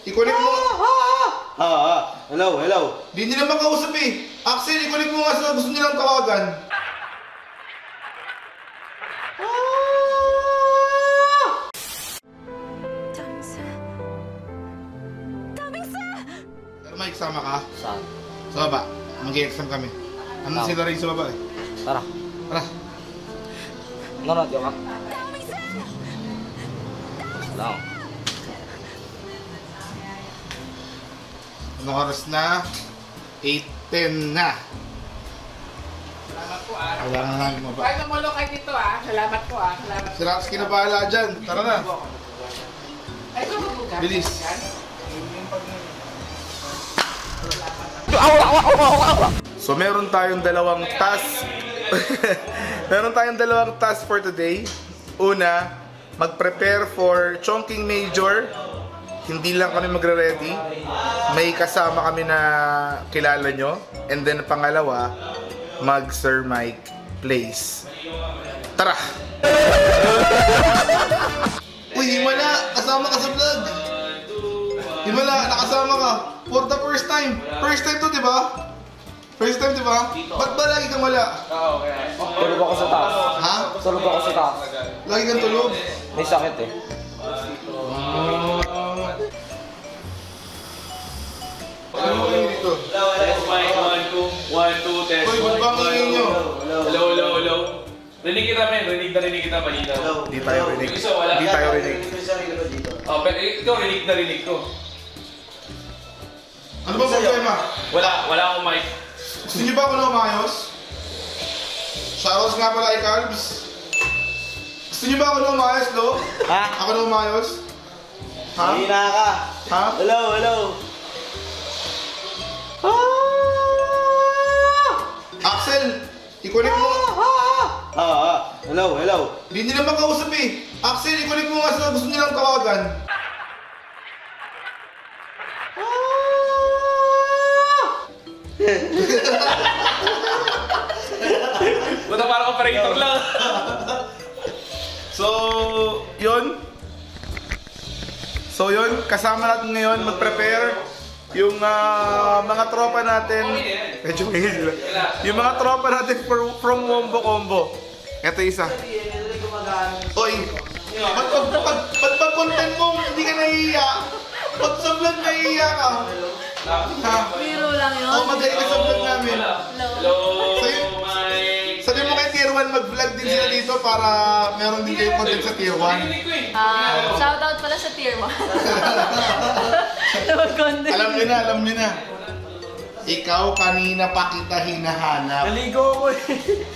I-connect mo. Hello, hello. Di nila makausap eh. Axel, i-connect mo nga sa gusto nilang tawagan. Pero may eksama ka? Saan? Sa baba. Mag-i-exam kami. Ano sila rin sa baba eh? Tara. Tara. Nanonood ka? Lang. Anong oras na? 8:10 na. Salamat po ah. Wala na namin maba. Kahit namulo kayo dito ah. Salamat po ah. Salamat. Si Raps kinabahala dyan. Tara na. Ay, ito mabuga. Bilis. So meron tayong dalawang task. Meron tayong dalawang task for today. Una, mag-prepare for Chongqing Major. Hindi lang kami magre-ready. May kasama kami na kilala nyo. And then pangalawa, mag-Sir Mike Plays. Tara! Uy, Himala! Kasama ka sa vlog! Himala, nakasama ka! For the first time! First time to, di ba? First time, di ba? Ba't ba lagi kang wala? Tulog ako sa taas. Ha? Tulog ako sa taas. Lagi kang tulog? May sakit eh. Ano mo kayo dito? Test mic, 1, 2, test. Uy, ba't ba ang ingay nyo? Hello. Rinig kita, men. Rinig kita, malinaw. Hindi tayo rinig. Yung isa, wala. Hindi tayo rinig. Oh, pero ikaw, rinig ko. Ano ba problema? Wala akong mic. Gusto niyo ba ako na umayos? Shoutouts nga pala kay Carbs. Gusto niyo ba ako na umayos, Lo? Ha? Ako na umayos? Ha? Hindi na ka. Ha? Hello. Axel, i-connect mo. Hello. Hindi nila makausap eh. Axel, i-connect mo nga sa gusto nilang tawagan. Buta parang operator lang. So, yun, kasama natin ngayon mag-prepare yung mga tropa natin. Medyo may sila. Yung mga tropa natin from Wombo Combo. Ito isa. Oy, ba't pag content mo, hindi ka nahihiya? Ba't sa vlog nahihiya ka? Ha? Biro lang yun. O, madali ka sa vlog namin. Hello, mic. Sabi mo kay Tier 1, mag-vlog din sila dito para meron din kayong content sa Tier 1. Rinig ko eh. Shoutout pala sa Tier 1. Content. Alam niyo na. Ikaw kanina pa kita hinahanap. Naligo ako eh.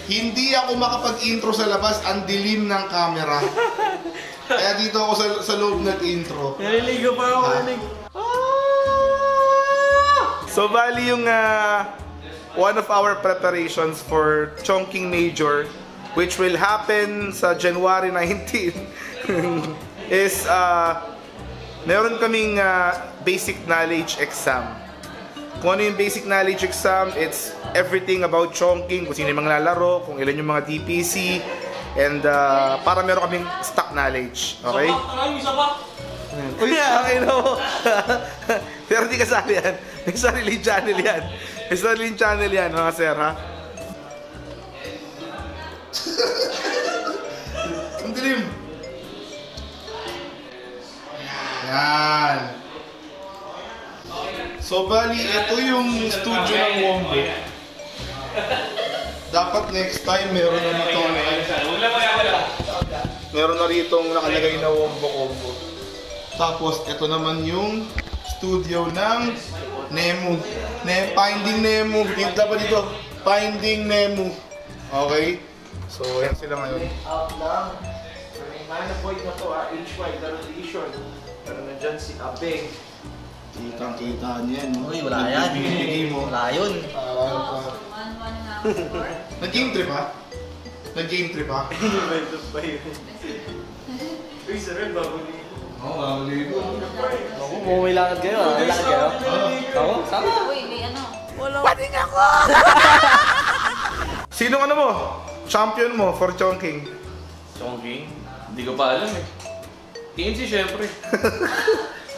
Hindi ako makapag-intro sa labas, ang dilim ng camera. Kaya dito ako sa loob nag-intro. Naliligo pa ako eh. So bali yung one of our preparations for Chongqing Major, which will happen sa January 19 is meron kaming basic knowledge exam. Kung ano yung basic knowledge exam, it's everything about Chongqing, kung sino yung mga lalaro, kung ilan yung mga DPC, and para meron kaming stock knowledge. Okay? Uy, okay na mo. Pero di kasali yan. May sariling channel yan. May sariling channel yan, mga sir, ha? Ang dilim. Yan. So, bali, ito yung studio ng Wombo. Dapat next time meron na dito Huwag lang magagala. meron na rito nakalagay na Wombo Combo. Tapos, ito naman yung studio ng Nemo. Finding Nemo. Tingnan pa dito. Finding Nemo. Okay? So, yan sila ngayon. Out lang. Manifold na to HY, laro edition. Pero nandyan si Abeng. Kitang-kita niyan. No? Uy, wala yan. Binibigay mo. Wala yun. Nag-game trip ha? Nag-game trip ha? Juventus pa yun. Uy, sir, bago ni... Oo, bago Ako, umuwi lakad kayo ah. Lakad kayo? Ako? Sama? Uy, may ano. Sinong ano mo? Champion mo for Chongqing? Chongqing? Hindi ko pa alam eh. TNC syempre.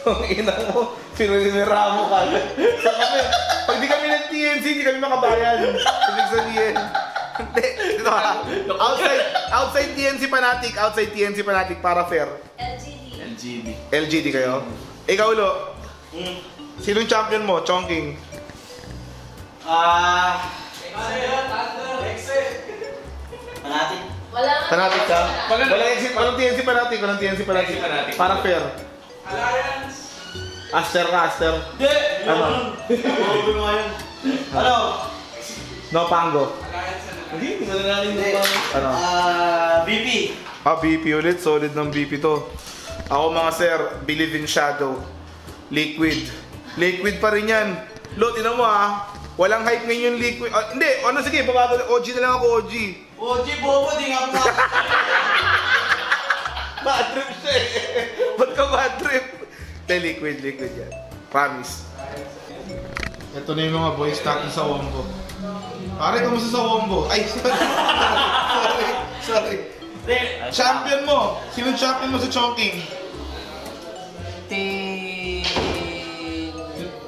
Ang ina mo, pininira mo ka. So kami, pag di kami nag-TNC, di kami makabayan. Ibig sabihin. Hindi, ito ha. Outside TNC Fanatic para fair. LGD. LGD kayo? Ikaw, Lo. Sinong champion mo? Chongking. Fanatic. Wala nga. Fanatic ka? Walang- Walang TNC Fanatic. Fanatic. Para fair. Aster ka, Aster. Hindi! Ano? Ano mo ngayon? Ano? No Pango. Hindi ko na namin yung Ano? VP. BP ulit. Solid ng BP to. Ako mga sir, Believe in Shadow. Liquid. Liquid pa rin yan. Lo, tinan mo ha. Walang hype ngayon yung Liquid. Hindi, ano sige, babago. OG na lang ako, OG. OG Bobo, di nga po. Bad trip siya eh. Ba't ka bad trip? Hindi, liquid yan. Promise. Ito na yung mga boys natin sa Wombo. Pare, kamusta sa Wombo? Ay, sorry. Champion mo! Sinong champion mo sa Chongking?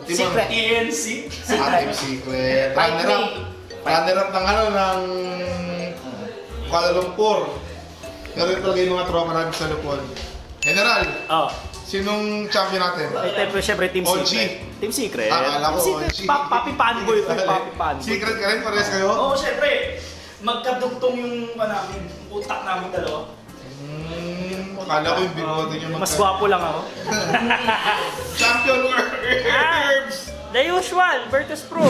Secret. TNC. Team Secret. Runner-up ng ano, ng Kuala Lumpur. Pero ito talaga yung mga tropa natin sa Lupon. General, sinong champion natin? Siyempre, Team OG. Secret. Team Secret. Akala ko Team Secret. OG. Papi Panboy. Papi Panboy. Secret ka rin, pares kayo? Oo, siyempre. Magkadugtong yung namin, utak namin dalawa. Akala ko yung bigote niyo Mas gwapo lang ako. Champion Herbs! The usual, Virtus Pro.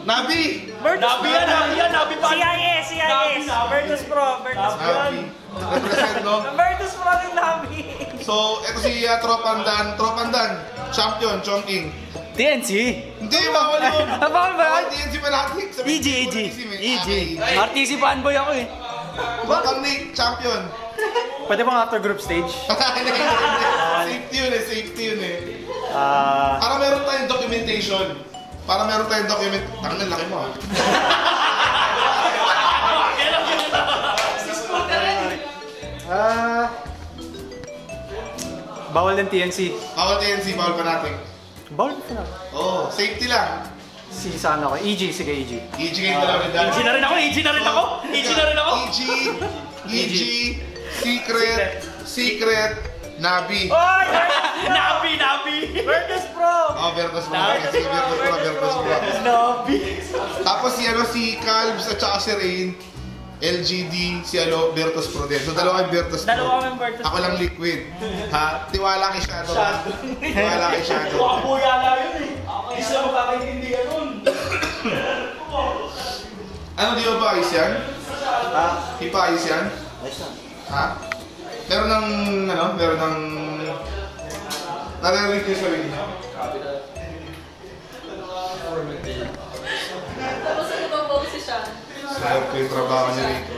Nabi! Nabi Panboy. CIS, Virtus Pro, Virtus Pro. Nabi. Represent, no? Virtus Pro rin namin. So, ito si Tropandan. Champion, Chongking. TNC. Hindi, bawal yun! Bawal ba? Bawal TNC Fanatic. EG. RTC Fanboy ako eh. Bakang Nick, champion. Pwede bang after group stage? Safety yun eh. Para meron tayong documentation. Tangan na laki mo ah. Bawal din TNC. Bawal TNC, bawal Fanatic. Bawal pa na. Oo, safety lang. Si saan ako? EG, sige EG. EG kayo dalawa ni Dan. EG na rin ako. EG, Secret, Nabi. Oy! Nabi! Virtus Pro! Virtus Pro. Sige, Virtus Pro. Nabi! Tapos si Calbs at saka si Rain, LGD, Virtus Pro din. So dalawa kay Virtus Pro. Dalawa kami Virtus Ako lang Liquid. Ha? Tiwala kay Shadow. Tiwala kay Shadow. Buya lang yun eh. Hindi sila makakaintindihan nun. Ano, di ba ayos yan? Ha? Di pa ayos yan? Ayos na. Ha? Meron ng, naririnig yung sarili niya. Tapos ano bang boses siya? Sayang ko yung trabaho niya rito.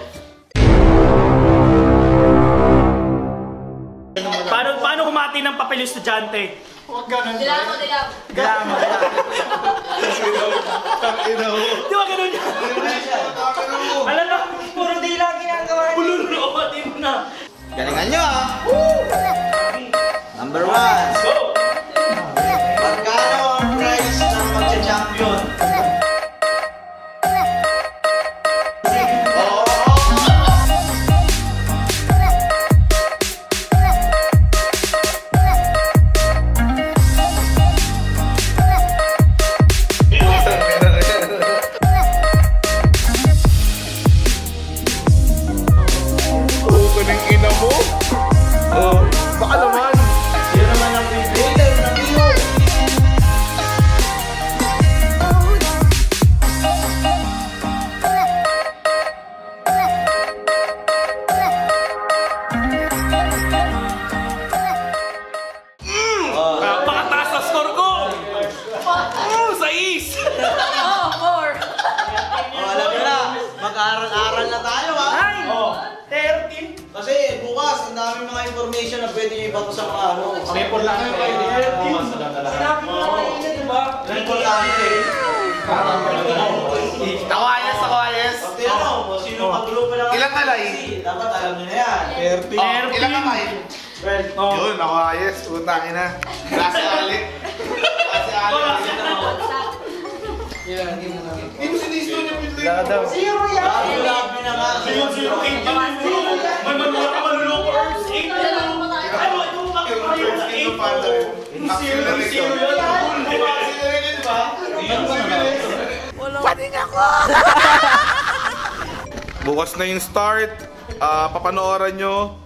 Paano kumati ng papel yung estudyante? Dilam mo. Di ba ganun yan? Alam mo, puro dila ginagawa niya. Pulunuotin mo na. Galingan nyo ah! Number 1. Go! Magkano ang price ng magcha-champion? Kuning ina mo? Baka naman. Yun naman ang bibigay ng iyo. Napakataas na score ko! Sa is! Oh, 4. Alam nyo na, mag-aaral na tayo ha. Ay! 13! Kasi bukas, ang daming mga information na pwede nyo ibato sa mga ano. Report lang kayo kayo. Sinabi mo na kanina, di ba? Importante. Kawayas. Pag tinanong, sino mag-group na Ilang alay? dapat alam nyo na yan. Ilang kamay? Yun, ako ayos. Utangin na. Klase Ali. Klase Ali. Hindi mo sinisto niya pito yun. Zero yan! Grabe na nga. Zero, 8 yun. May mga kamaluloko Earth 8 na lang. Ay, wag mo makakayo sa 8. Zero yan. Bukas na yung start. Papanooran nyo.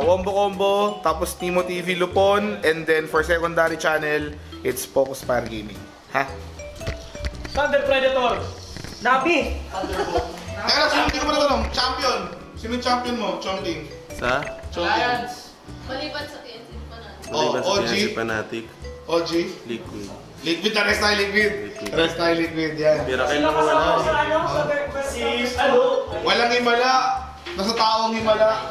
Wombo Combo. Tapos Nemo TV Lupon. And then for secondary channel, it's Focus Fire Gaming. Ha? Thunder Predator. Nabi. Teka lang, sino hindi ko pa natanong? Champion! Sino yung champion mo? Chongqing? Sa? Lions. Maliban sa PNC pa natin. Maliban sa OG? Pinasi Fanatic, OG? Liquid. Liquid na rest tayo liquid. Rest tayo liquid, yan. Pero kailan wala. Walang himala. Nasa taong himala.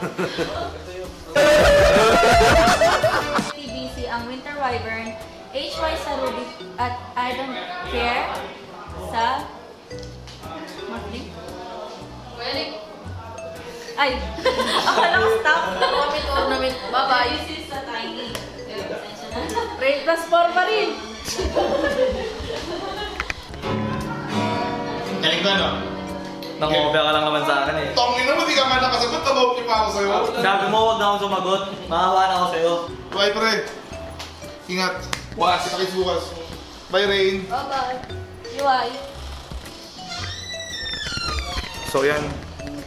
TBC ang Winter Wyvern, HY sa Ruby at I don't care sa Monthly. Wedding. Ay! Akala ko stop. Ornament. Bye-bye. This is sa Tiny. Rain plus 4 pa rin. Galing ba, no? Nangobya ka lang naman sa akin eh. Tongin na mo, di ka man nakasagot. Tabawag pa ako sa'yo. Sabi mo, huwag na akong sumagot. Makahawa na ako sa'yo. Bye, pre. Ingat. Was. Kita kits bukas. Bye, Rain. Bye-bye. UI. So, yan.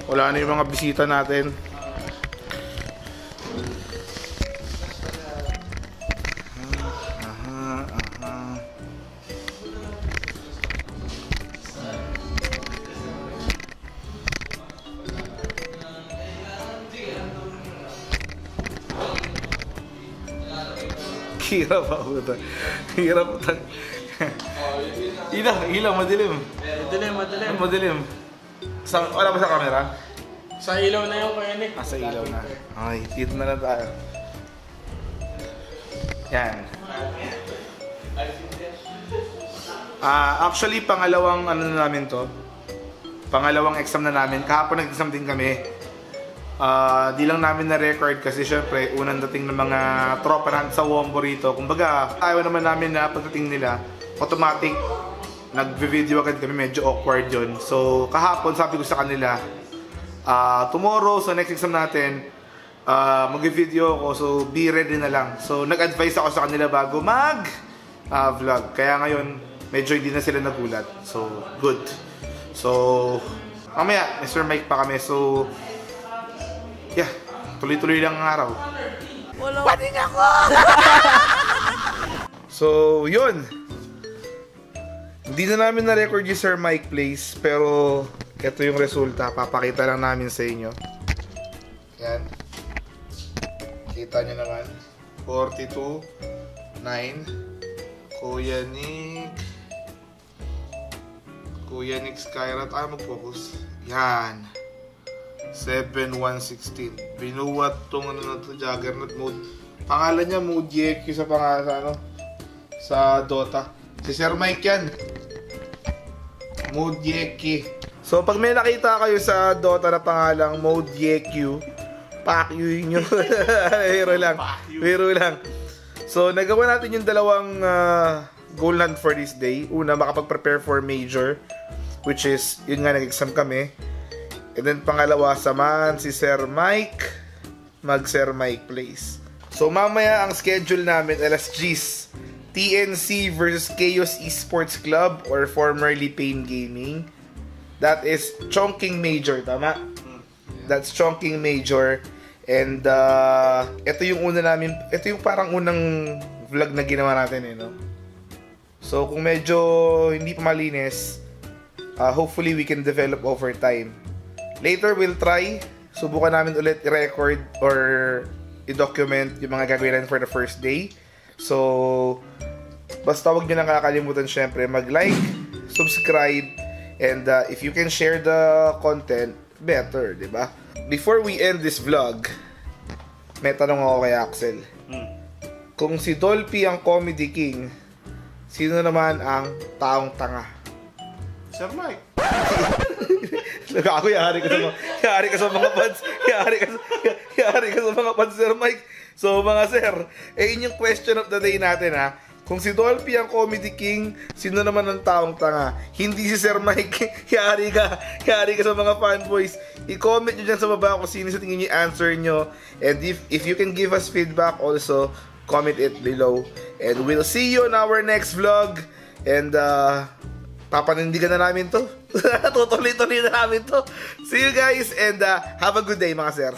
Wala na yung mga bisita natin. Hirap ako ito. Hirap ito. Ilaw, madilim. Madilim. Wala ba sa camera? Sa ilaw na yung kaya Nick. Sa ilaw na. Okay, dito na lang tayo. Yan. Actually, pangalawang ano na namin to. Pangalawang exam na namin. Kahapon nag-exam din kami. Di lang namin na-record kasi syempre unang dating ng mga tropa natin sa Wombo rito. Kumbaga, ayaw naman namin na pagdating nila, automatic nagve-video agad kami, medyo awkward yun. So, kahapon sabi ko sa kanila, tomorrow, so next exam natin, mag-video ako, so be ready na lang. So, nag-advise ako sa kanila bago mag-vlog. Kaya ngayon, medyo hindi na sila nagulat. So, good. So, mamaya, Mr. Mike pa kami. So, yeah, tuloy-tuloy lang ang araw. Pwede nga ako! So, yun. Hindi na namin na-record yung Sir Mike Plays, pero ito yung resulta. Papakita lang namin sa inyo. Yan. Kita nyo naman. 42, 9. Kuya Nick Skyrat. Mag-focus. Yan. 7-1-16. Binuwat tong ano na to, Juggernaut mode. Pangalan niya Mode YQ sa pangalan sa Dota. Si Sir Mike yan. Mode YQ. So pag may nakita kayo sa Dota na pangalang Mode YQ, pack-you nyo. Biro lang. So nagawa natin yung dalawang goal hunt for this day. Una, makapag-prepare for major, which is, yun nga, nag-exam kami. And then pangalawa, samahan si Sir Mike, mag-Sir Mike Plays. So mamaya ang schedule namin, alas 10, TNC versus Chaos Esports Club or formerly Pain Gaming. That is Chongqing Major, tama? That's Chongqing Major. And ito yung parang unang vlog na ginawa natin no? So kung medyo hindi pa malinis, hopefully we can develop over time. Later, we'll try. Subukan namin ulit i-record or i-document yung mga gagawin natin for the first day. So, basta huwag nyo nang kakalimutan syempre mag-like, subscribe, and if you can share the content, better, di ba? Before we end this vlog, may tanong ako kay Axel. Kung si Dolphy ang Comedy King, sino naman ang taong tanga? Sir Mike. Ako, yari ka sa mga fans. Yari ka sa mga fans, Sir Mike. So, mga sir, yun yung question of the day natin, ha. Kung si Dolphy ang Comedy King, sino naman ang taong tanga? Hindi si Sir Mike. Yari ka sa mga fanboys. I-comment nyo dyan sa baba kung sino sa tingin nyo yung answer nyo. And if you can give us feedback also, comment it below. And we'll see you on our next vlog. And papanindigan na namin to. Tutuloy-tuloy na namin to. See you guys and have a good day, mga sir.